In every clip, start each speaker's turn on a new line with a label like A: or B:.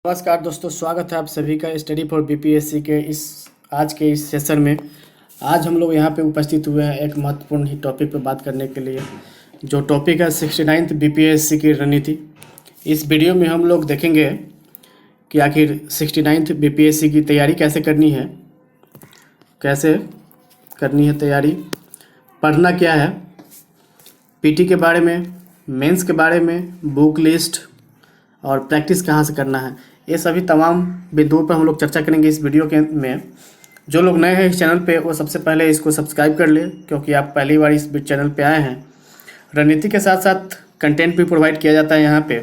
A: नमस्कार दोस्तों, स्वागत है आप सभी का स्टडी फॉर बीपीएससी के आज के इस सेशन में। आज हम लोग यहाँ पे उपस्थित हुए हैं एक महत्वपूर्ण ही टॉपिक पे बात करने के लिए, जो टॉपिक है 69th बीपीएससी की रणनीति। इस वीडियो में हम लोग देखेंगे कि आखिर 69th बीपीएससी की तैयारी कैसे करनी है, तैयारी, पढ़ना क्या है, पीटी के बारे में, मेंस के बारे में, बुक लिस्ट और प्रैक्टिस कहाँ से करना है, ये सभी तमाम बिंदुओं पर हम लोग चर्चा करेंगे इस वीडियो के में। जो लोग नए हैं इस चैनल पे वो सबसे पहले इसको सब्सक्राइब कर ले, क्योंकि आप पहली बार इस चैनल पे आए हैं। रणनीति के साथ साथ कंटेंट भी प्रोवाइड किया जाता है यहाँ पे।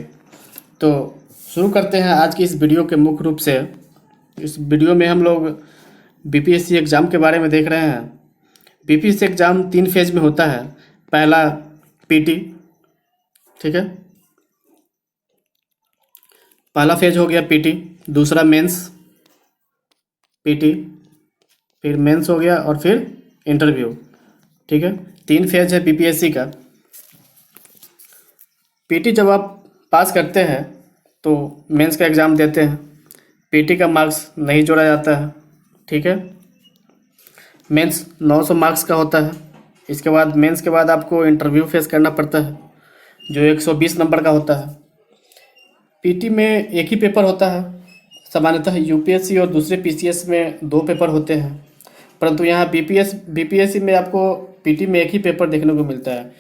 A: तो शुरू करते हैं आज की इस वीडियो के मुख्य रूप से। इस वीडियो में हम लोग बीपीएससी एग्ज़ाम के बारे में देख रहे हैं। बीपीएससी एग्ज़ाम 3 फेज में होता है। पहला पीटी, ठीक है, पहला फेज हो गया पीटी। दूसरा मेंस, पीटी, फिर मेंस हो गया और फिर इंटरव्यू, ठीक है। 3 फेज है बीपीएससी का। पीटी जब आप पास करते हैं तो मेंस का एग्ज़ाम देते हैं। पीटी का मार्क्स नहीं जोड़ा जाता है, ठीक है। मेंस 900 मार्क्स का होता है। इसके बाद मेंस के बाद आपको इंटरव्यू फेस करना पड़ता है, जो 120 नंबर का होता है। पीटी में एक ही पेपर होता है। सामान्यतः यूपीएससी और दूसरे पीसीएस में 2 पेपर होते हैं, परंतु यहाँ बीपीएससी में आपको पीटी में एक ही पेपर देखने को मिलता है,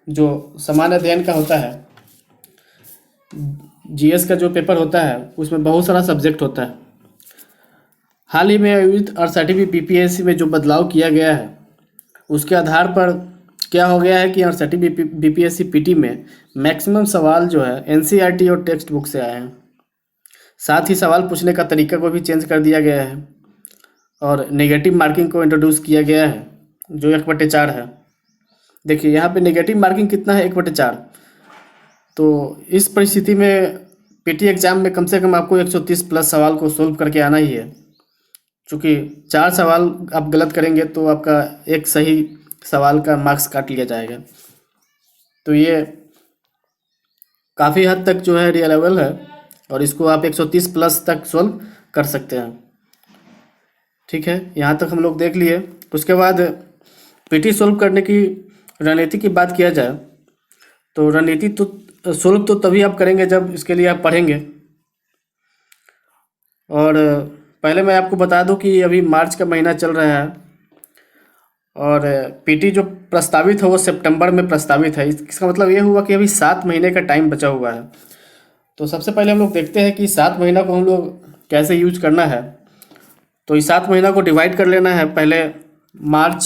A: जो सामान्य अध्ययन का होता है। जीएस का जो पेपर होता है उसमें बहुत सारा सब्जेक्ट होता है। हाल ही में आयोजित 68वीं बीपीएससी में जो बदलाव किया गया है उसके आधार पर क्या हो गया है कि 68वीं बीपीएससी पीटी में मैक्सिमम सवाल जो है एनसीईआरटी और टेक्स्ट बुक से आए हैं। साथ ही सवाल पूछने का तरीका को भी चेंज कर दिया गया है और नेगेटिव मार्किंग को इंट्रोड्यूस किया गया है, जो 1/4 है। देखिए यहाँ पे नेगेटिव मार्किंग कितना है, 1/4। तो इस परिस्थिति में पीटी एग्ज़ाम में कम से कम आपको 130 प्लस सवाल को सोल्व करके आना ही है। चूँकि 4 सवाल आप गलत करेंगे तो आपका एक सही सवाल का मार्क्स काट लिया जाएगा। तो ये काफ़ी हद तक जो है रियलेबल है और इसको आप 130 प्लस तक सोल्व कर सकते हैं, ठीक है। यहाँ तक हम लोग देख लिए। उसके बाद पीटी सोल्व करने की रणनीति की बात किया जाए तो रणनीति तो सोल्व तो तभी आप करेंगे जब इसके लिए आप पढ़ेंगे। और पहले मैं आपको बता दूं कि अभी मार्च का महीना चल रहा है और पीटी जो प्रस्तावित है वो सितंबर में प्रस्तावित है। इसका मतलब ये हुआ कि अभी 7 महीने का टाइम बचा हुआ है। तो सबसे पहले हम लोग देखते हैं कि 7 महीना को हम लोग कैसे यूज करना है। तो इस 7 महीना को डिवाइड कर लेना है। पहले मार्च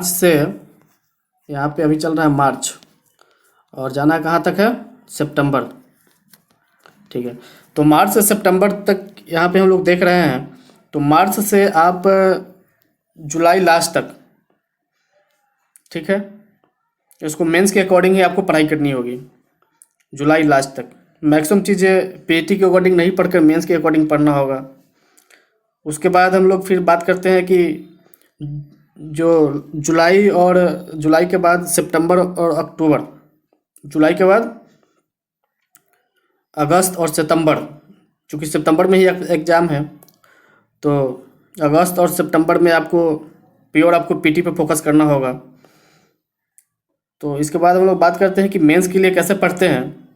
A: से, यहाँ पे अभी चल रहा है मार्च और जाना कहाँ तक है, सितंबर, ठीक है। तो मार्च से सितंबर तक यहाँ पे हम लोग देख रहे हैं। तो मार्च से आप जुलाई लास्ट तक, ठीक है, इसको मेंस के अकॉर्डिंग ही आपको पढ़ाई करनी होगी। जुलाई लास्ट तक मैक्सिमम चीज़ें पीटी के अकॉर्डिंग नहीं पढ़कर मेंस के अकॉर्डिंग पढ़ना होगा। उसके बाद हम लोग फिर बात करते हैं कि जो जुलाई के बाद सितंबर और अक्टूबर, जुलाई के बाद अगस्त और सितंबर, चूँकि सितंबर में ही एग्ज़ाम है तो अगस्त और सितंबर में आपको पीटी पे फोकस करना होगा। तो इसके बाद हम लोग बात करते हैं कि मेंस के लिए कैसे पढ़ते हैं।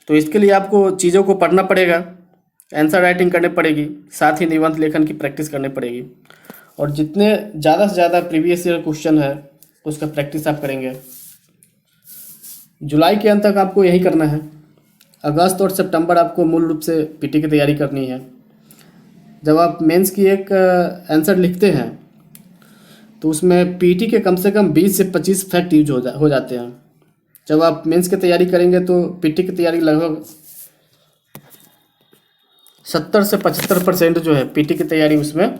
A: तो इसके लिए आपको चीज़ों को पढ़ना पड़ेगा, आंसर राइटिंग करनी पड़ेगी, साथ ही निबंध लेखन की प्रैक्टिस करनी पड़ेगी। और जितने ज़्यादा से ज़्यादा प्रीवियस ईयर क्वेश्चन है उसका प्रैक्टिस आप करेंगे। जुलाई के अंत तक आपको यही करना है। अगस्त और सितंबर आपको मूल रूप से पीटी की तैयारी करनी है। जब आप मेंस की एक आंसर लिखते हैं तो उसमें पीटी के कम से कम 20 से 25 फैक्ट यूज हो जाते हैं। जब आप मेंस की तैयारी करेंगे तो पीटी की तैयारी लगभग 70 से 75% जो है पीटी की तैयारी उसमें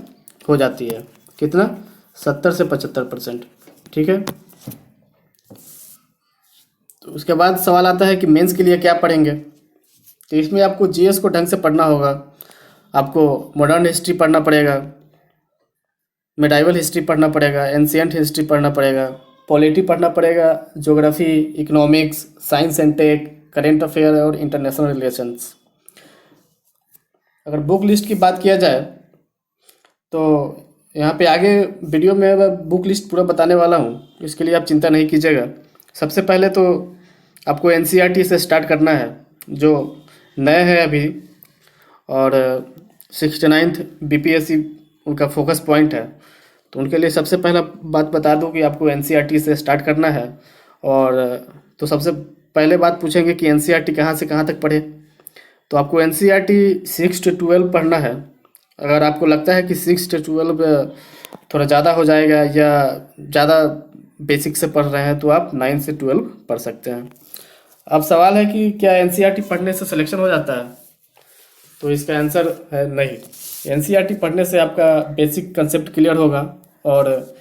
A: हो जाती है। कितना? 70 से 75%, ठीक है। तो उसके बाद सवाल आता है कि मेंस के लिए क्या पढ़ेंगे। तो इसमें आपको जीएस को ढंग से पढ़ना होगा, आपको मॉडर्न हिस्ट्री पढ़ना पड़ेगा, मेडाइवल हिस्ट्री पढ़ना पड़ेगा, एंशिएंट हिस्ट्री पढ़ना पड़ेगा, पॉलिटी पढ़ना पड़ेगा, geography, economics, science and tech, current affair और इंटरनेशनल रिलेशंस। अगर बुक लिस्ट की बात किया जाए तो यहाँ पे आगे वीडियो में मैं बुक लिस्ट पूरा बताने वाला हूँ, इसके लिए आप चिंता नहीं कीजिएगा। सबसे पहले तो आपको एनसीईआरटी से स्टार्ट करना है, जो नए हैं अभी, और 69th बीपीएससी उनका फोकस पॉइंट है, तो उनके लिए सबसे पहला बात बता दूं कि आपको एनसीईआरटी से स्टार्ट करना है। और तो सबसे पहले बात पूछेंगे कि एनसीईआरटी कहाँ से कहाँ तक पढ़े, तो आपको एनसीईआरटी 6 to 12 पढ़ना है। अगर आपको लगता है कि 6 to 12 थोड़ा ज़्यादा हो जाएगा या ज़्यादा बेसिक से पढ़ रहे हैं, तो आप 9 से 12 पढ़ सकते हैं। अब सवाल है कि क्या एनसीईआरटी पढ़ने से सिलेक्शन हो जाता है, तो इसका आंसर है नहीं। एनसीईआरटी पढ़ने से आपका बेसिक कंसेप्ट क्लियर होगा, और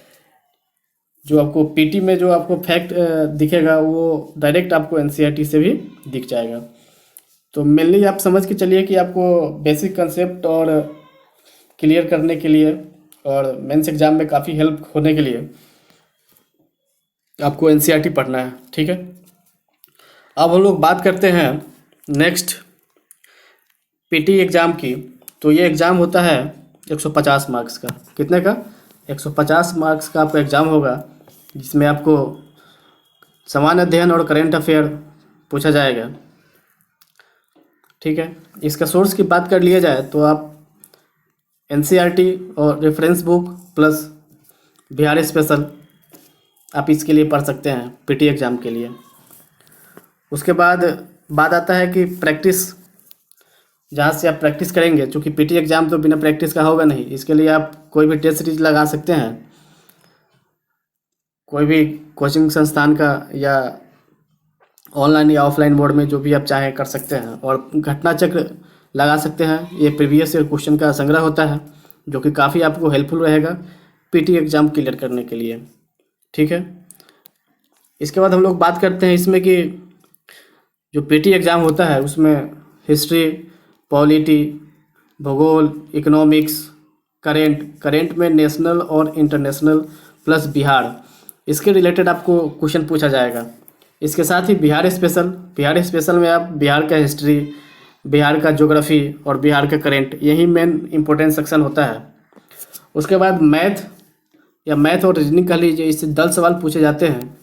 A: जो आपको पीटी में जो आपको फैक्ट दिखेगा वो डायरेक्ट आपको एनसीईआरटी से भी दिख जाएगा। तो मेनली आप समझ के चलिए कि आपको बेसिक कंसेप्ट और क्लियर करने के लिए और मेंस एग्जाम में काफ़ी हेल्प होने के लिए आपको एनसीईआरटी पढ़ना है, ठीक है। अब हम लोग बात करते हैं नेक्स्ट पीटी एग्ज़ाम की। तो ये एग्ज़ाम होता है 150 मार्क्स का। कितने का? 150 मार्क्स का आपका एग्ज़ाम होगा, जिसमें आपको सामान्य अध्ययन और करेंट अफेयर पूछा जाएगा, ठीक है। इसका सोर्स की बात कर लिया जाए तो आप एनसीईआरटी और reference book plus Bihar special आप इसके लिए पढ़ सकते हैं पीटी एग्ज़ाम के लिए। उसके बाद बात आता है कि प्रैक्टिस, जहाँ से आप प्रैक्टिस करेंगे, क्योंकि पीटी एग्ज़ाम तो बिना प्रैक्टिस का होगा नहीं। इसके लिए आप कोई भी टेस्ट सीरीज लगा सकते हैं, कोई भी कोचिंग संस्थान का, या ऑनलाइन या ऑफलाइन मोड में जो भी आप चाहें कर सकते हैं। और घटना चक्र लगा सकते हैं, ये प्रीवियस ईयर क्वेश्चन का संग्रह होता है, जो कि काफ़ी आपको हेल्पफुल रहेगा पीटी एग्ज़ाम क्लियर करने के लिए, ठीक है। इसके बाद हम लोग बात करते हैं इसमें कि जो पीटी एग्ज़ाम होता है उसमें हिस्ट्री, पॉलिटी, भूगोल, इकोनॉमिक्स, करेंट में नेशनल और इंटरनेशनल प्लस बिहार, इसके रिलेटेड आपको क्वेश्चन पूछा जाएगा। इसके साथ ही बिहार स्पेशल में आप बिहार का हिस्ट्री, बिहार का ज्योग्राफी और बिहार का करेंट, यही मेन इंपॉर्टेंट सेक्शन होता है। उसके बाद मैथ और रीजनिंग कह लीजिए, इससे 10 सवाल पूछे जाते हैं,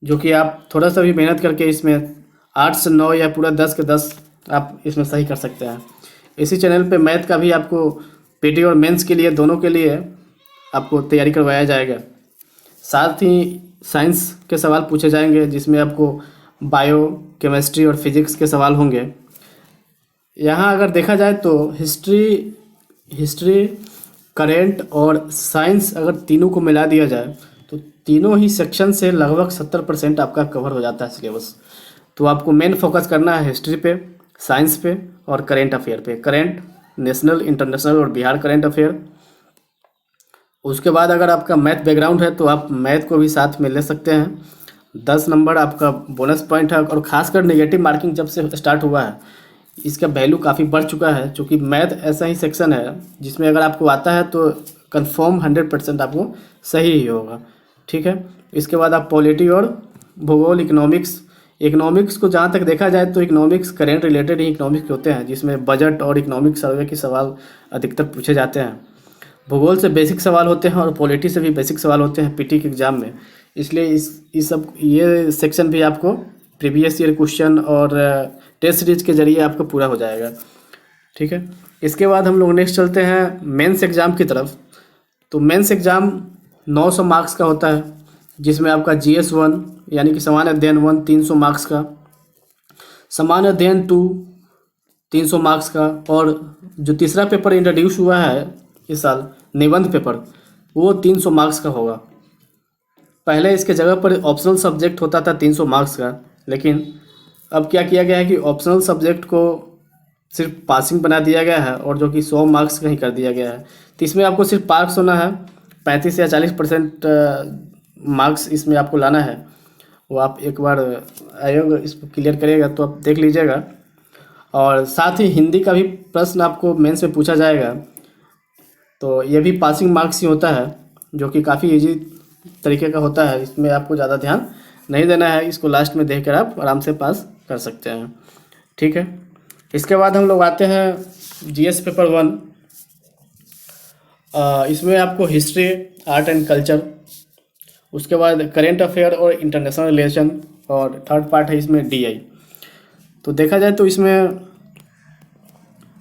A: जो कि आप थोड़ा सा भी मेहनत करके इसमें 8 से 9 या पूरा 10 के 10 आप इसमें सही कर सकते हैं। इसी चैनल पे मैथ का भी आपको पीटी और मेंस के लिए, दोनों के लिए आपको तैयारी करवाया जाएगा। साथ ही साइंस के सवाल पूछे जाएंगे, जिसमें आपको बायो, केमिस्ट्री और फिजिक्स के सवाल होंगे। यहाँ अगर देखा जाए तो हिस्ट्री, करेंट और साइंस अगर तीनों को मिला दिया जाए तो तीनों ही सेक्शन से लगभग 70% आपका कवर हो जाता है सिलेबस। तो आपको मेन फोकस करना है हिस्ट्री पे, साइंस पे और करेंट अफेयर पे, करेंट, नेशनल, इंटरनेशनल और बिहार करेंट अफेयर। उसके बाद अगर आपका मैथ बैकग्राउंड है तो आप मैथ को भी साथ में ले सकते हैं। 10 नंबर आपका बोनस पॉइंट है। और खासकर नेगेटिव मार्किंग जब से स्टार्ट हुआ है, इसका वैल्यू काफ़ी बढ़ चुका है, क्योंकि मैथ ऐसा ही सेक्शन है जिसमें अगर आपको आता है तो कंफर्म 100% आपको सही ही होगा, ठीक है। इसके बाद आप पॉलिटी और भूगोल, इकोनॉमिक्स को जहाँ तक देखा जाए तो इकोनॉमिक्स करेंट रिलेटेड ही इकोनॉमिक्स होते हैं, जिसमें बजट और इकोनॉमिक सर्वे के सवाल अधिकतर पूछे जाते हैं। भूगोल से बेसिक सवाल होते हैं और पॉलिटी से भी बेसिक सवाल होते हैं पीटी के एग्ज़ाम में। इसलिए ये सेक्शन भी आपको प्रीवियस ईयर क्वेश्चन और टेस्ट सीरीज के जरिए आपको पूरा हो जाएगा, ठीक है। इसके बाद हम लोग नेक्स्ट चलते हैं मेंस एग्ज़ाम की तरफ। तो मेंस एग्ज़ाम 900 मार्क्स का होता है, जिसमें आपका GS 1 यानी कि सामान्य अध्ययन 1 300 मार्क्स का, सामान्य अध्ययन 2 300 मार्क्स का, और जो तीसरा पेपर इंट्रोड्यूस हुआ है इस साल, निबंध पेपर, वो 300 मार्क्स का होगा। पहले इसके जगह पर ऑप्शनल सब्जेक्ट होता था 300 मार्क्स का, लेकिन अब क्या किया गया है कि ऑप्शनल सब्जेक्ट को सिर्फ पासिंग बना दिया गया है, और जो कि 100 मार्क्स का ही कर दिया गया है। तो इसमें आपको सिर्फ पास होना है, 35 या 40% मार्क्स इसमें आपको लाना है। वो आप एक बार आयोग इसको क्लियर करेगा तो आप देख लीजिएगा। और साथ ही हिंदी का भी प्रश्न आपको मेंस में पूछा जाएगा, तो ये भी पासिंग मार्क्स ही होता है, जो कि काफ़ी इजी तरीके का होता है। इसमें आपको ज़्यादा ध्यान नहीं देना है, इसको लास्ट में देखकर आप आराम से पास कर सकते हैं। ठीक है, इसके बाद हम लोग आते हैं जीएस पेपर 1। इसमें आपको हिस्ट्री, आर्ट एंड कल्चर, उसके बाद करेंट अफेयर और इंटरनेशनल रिलेशन, और थर्ड पार्ट है इसमें डीआई। तो देखा जाए तो इसमें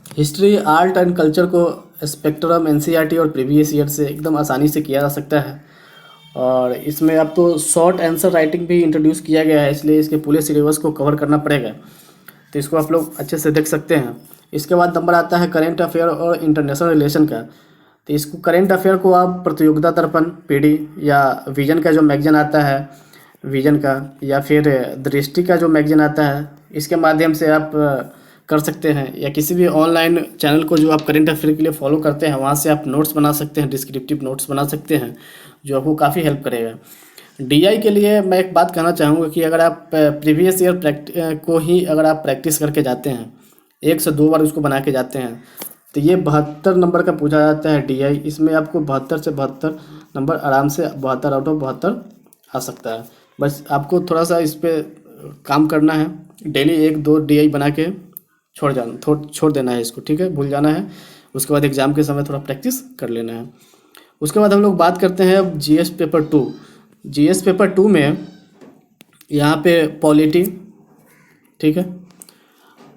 A: हिस्ट्री, आर्ट एंड कल्चर को स्पेक्ट्रम, एनसीईआरटी और प्रीवियस ईयर से एकदम आसानी से किया जा सकता है। और इसमें आपको शॉर्ट आंसर राइटिंग भी इंट्रोड्यूस किया गया है, इसलिए इसके पूरे सिलेबस को कवर करना पड़ेगा। तो इसको आप लोग अच्छे से देख सकते हैं। इसके बाद नंबर आता है करेंट अफेयर और इंटरनेशनल रिलेशन का। तो इसको करेंट अफेयर को आप प्रतियोगिता दर्पण, पीडी या विजन का जो मैगजीन आता है, विजन का, या फिर दृष्टि का जो मैगजीन आता है, इसके माध्यम से आप कर सकते हैं। या किसी भी ऑनलाइन चैनल को जो आप करेंट अफेयर के लिए फॉलो करते हैं, वहाँ से आप नोट्स बना सकते हैं, डिस्क्रिप्टिव नोट्स बना सकते हैं, जो आपको काफ़ी हेल्प करेगा। डीआई के लिए मैं एक बात कहना चाहूँगा कि अगर आप प्रीवियस ईयर को ही अगर आप प्रैक्टिस करके जाते हैं, 1 से 2 बार उसको बना के जाते हैं, तो ये 72 नंबर का पूछा जाता है डीआई। इसमें आपको 72 से 72 नंबर आराम से 72 आउट ऑफ 72 आ सकता है। बस आपको थोड़ा सा इस पर काम करना है, डेली 1-2 डीआई बना के छोड़ देना है इसको। ठीक है, भूल जाना है। उसके बाद एग्ज़ाम के समय थोड़ा प्रैक्टिस कर लेना है। उसके बाद हम लोग बात करते हैं अब जीएस पेपर 2। जीएस पेपर 2 में यहाँ पे पॉलिटी, ठीक है,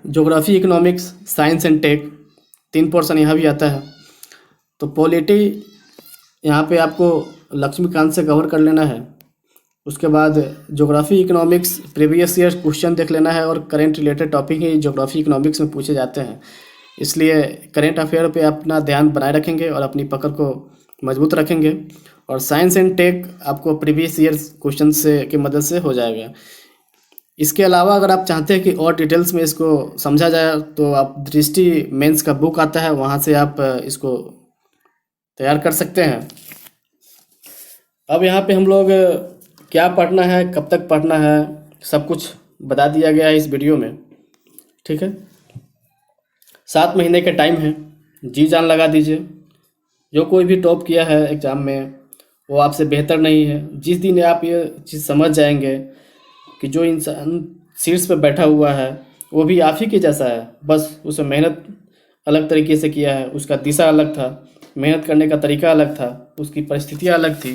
A: geography, economics, science and tech, 3 portion यहाँ भी आता है। तो पॉलिटी यहाँ पे आपको लक्ष्मीकांत से कवर कर लेना है। उसके बाद geography, economics, previous year question देख लेना है, और करेंट रिलेटेड टॉपिक ही ज्योग्राफी, इकोनॉमिक्स में पूछे जाते हैं, इसलिए करेंट अफेयर पे अपना ध्यान बनाए रखेंगे और अपनी पकड़ को मजबूत रखेंगे। और साइंस एंड टेक आपको प्रीवियस ईयर क्वेश्चन से की मदद से हो जाएगा। इसके अलावा अगर आप चाहते हैं कि और डिटेल्स में इसको समझा जाए, तो आप दृष्टि मेंस का बुक आता है, वहाँ से आप इसको तैयार कर सकते हैं। अब यहाँ पे हम लोग क्या पढ़ना है, कब तक पढ़ना है, सब कुछ बता दिया गया है इस वीडियो में। ठीक है, 7 महीने का टाइम है, जी जान लगा दीजिए। जो कोई भी टॉप किया है एग्ज़ाम में, वो आपसे बेहतर नहीं है। जिस दिन आप ये चीज़ समझ जाएंगे कि जो इंसान सीट्स पे बैठा हुआ है वो भी आप ही के जैसा है, बस उसने मेहनत अलग तरीके से किया है, उसका दिशा अलग था, मेहनत करने का तरीका अलग था, उसकी परिस्थितियाँ अलग थी,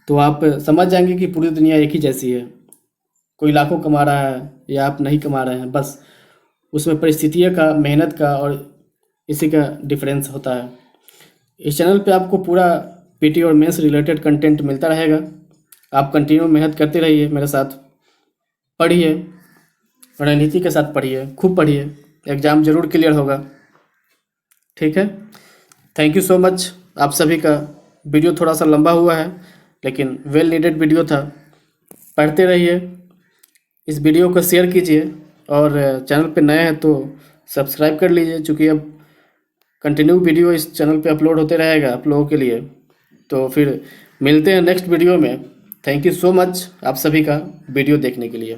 A: तो आप समझ जाएंगे कि पूरी दुनिया एक ही जैसी है। कोई लाखों कमा रहा है या आप नहीं कमा रहे हैं, बस उसमें परिस्थितियों का, मेहनत का और इसी का डिफरेंस होता है। इस चैनल पे आपको पूरा पीटी और मेंस रिलेटेड कंटेंट मिलता रहेगा। आप कंटिन्यू मेहनत करते रहिए, मेरे साथ पढ़िए, रणनीति के साथ पढ़िए, खूब पढ़िए, एग्ज़ाम ज़रूर क्लियर होगा। ठीक है, थैंक यू सो मच आप सभी का। वीडियो थोड़ा सा लंबा हुआ है, लेकिन वेल नीडेड वीडियो था। पढ़ते रहिए, इस वीडियो को शेयर कीजिए, और चैनल पे नए हैं तो सब्सक्राइब कर लीजिए, चूँकि अब कंटिन्यू वीडियो इस चैनल पे अपलोड होते रहेगा आप लोगों के लिए। तो फिर मिलते हैं नेक्स्ट वीडियो में। थैंक यू सो मच आप सभी का वीडियो देखने के लिए।